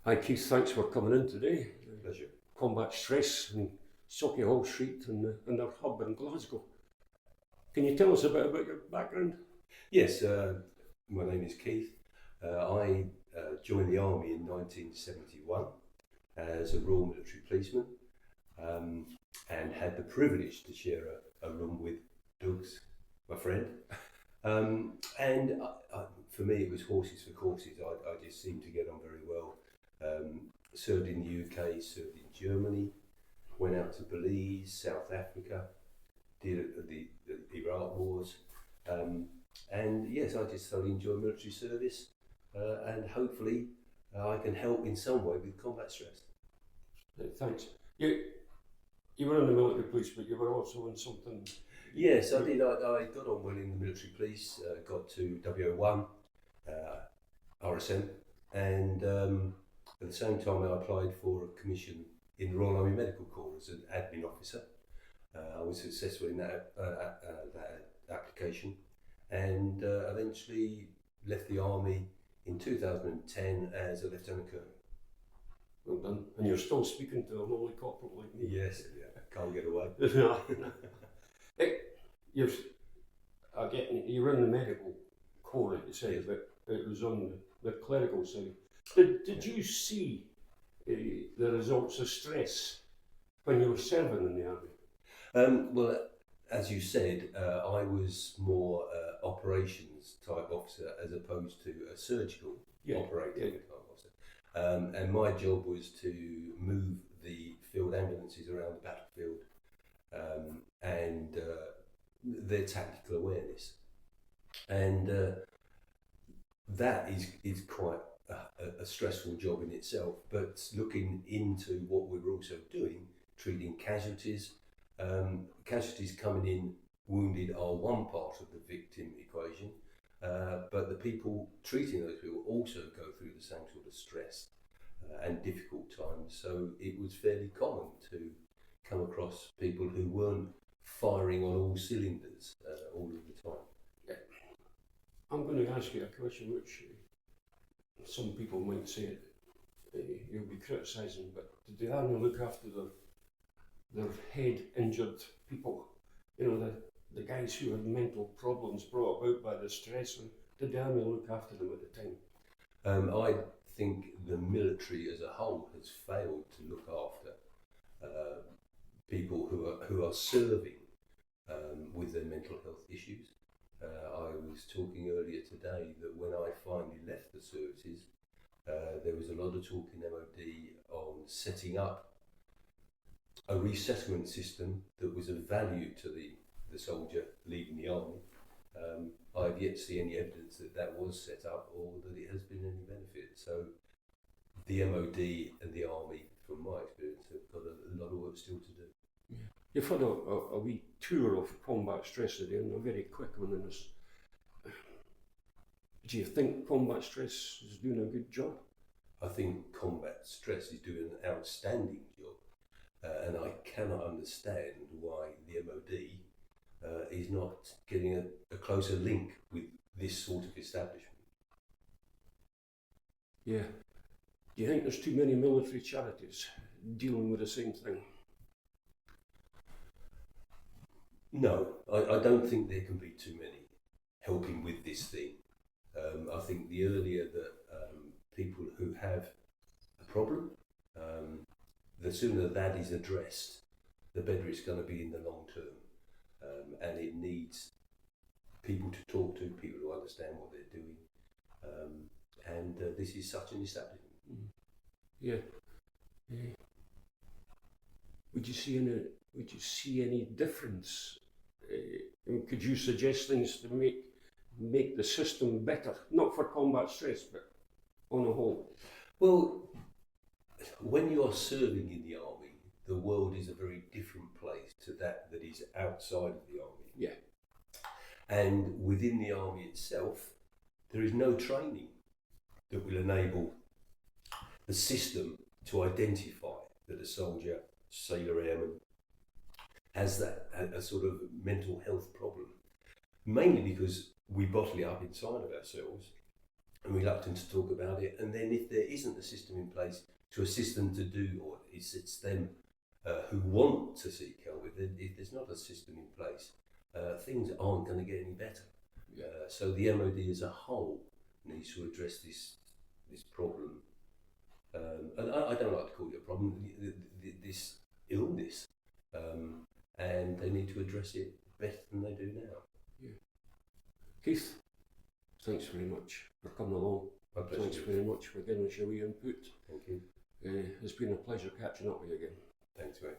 Hi Keith, thanks for coming in today. Pleasure. Combat Stress in Sauchiehall Street and their hub in Glasgow. Can you tell us a bit about your background? Yes, my name is Keith. I joined the Army in 1971 as a Royal Military Policeman and had the privilege to share a room with Dougs, my friend. For me, it was horses for courses. I just seemed to get on very well. Served in the UK, served in Germany, went out to Belize, South Africa, did the Iraq Wars. And yes, I just thoroughly enjoy military service, and hopefully I can help in some way with combat stress. Thanks. You were in the military police, but you were also in something. Yes, I did. I got on well in the military police, got to WO1, RSM, and at the same time I applied for a commission in the Royal Army Medical Corps as an admin officer. I was successful in that application, and eventually left the Army in 2010 as a Lieutenant Colonel. Well done. And you're still speaking to a lowly corporal like me. Yes, yeah, can't get away. You were in the medical corps, you said, but it was on the clerical side. Did you see the results of stress when you were serving in the army? Well, as you said, I was more operations type officer as opposed to a surgical operating type officer. And my job was to move the field ambulances around the battlefield and their tactical awareness. And that is quite a stressful job in itself, but looking into what we were also doing, treating casualties. Casualties coming in wounded are one part of the victim equation, but the people treating those people also go through the same sort of stress and difficult times. So it was fairly common to come across people who weren't firing on all cylinders all of the time. Yeah. I'm going to ask you a question which some people might say you'll be criticising, but did the army look after their head injured people? You know, the guys who had mental problems brought about by the stress, and did the army look after them at the time? I think the military as a whole has failed to look after people who are serving with their mental health issues. I was talking earlier today that when I finally left the services, there was a lot of talk in MOD on setting up a resettlement system that was of value to the soldier leaving the army. I've yet to see any evidence that was set up or that it has been any benefit. So the MOD and the army, from my experience, have got a lot of work still to do. Yeah. You've had a wee tour of combat stress today, and a very quick one in this. Do you think combat stress is doing a good job? I think combat stress is doing an outstanding job, and I cannot understand why the MOD is not getting a closer link with this sort of establishment. Yeah. Do you think there's too many military charities dealing with the same thing? No, I don't think there can be too many helping with this thing. I think the earlier that people who have a problem, the sooner that is addressed, the better it's going to be in the long term. And it needs people to talk to, people who understand what they're doing. And this is such an establishment. Yeah. Yeah. Would you see any difference? Could you suggest things to make the system better, not for combat stress, but on a whole? Well, when you are serving in the army, the world is a very different place to that is outside of the army. Yeah. And within the army itself, there is no training that will enable the system to identify that a soldier, sailor, airman, has a sort of mental health problem. Mainly because we bottle it up inside of ourselves reluctant to talk about it. And then if there isn't a system in place to assist them to do, or it's them who want to seek help, if there's not a system in place, things aren't going to get any better. So the MOD as a whole needs to address this problem. And I don't like to call it a problem, this illness, and they need to address it better than they do now. Yeah. Keith, thanks very much for coming along. My pleasure. Thanks very much for giving us your wee input. Thank you. It's been a pleasure catching up with you again. Thanks, mate.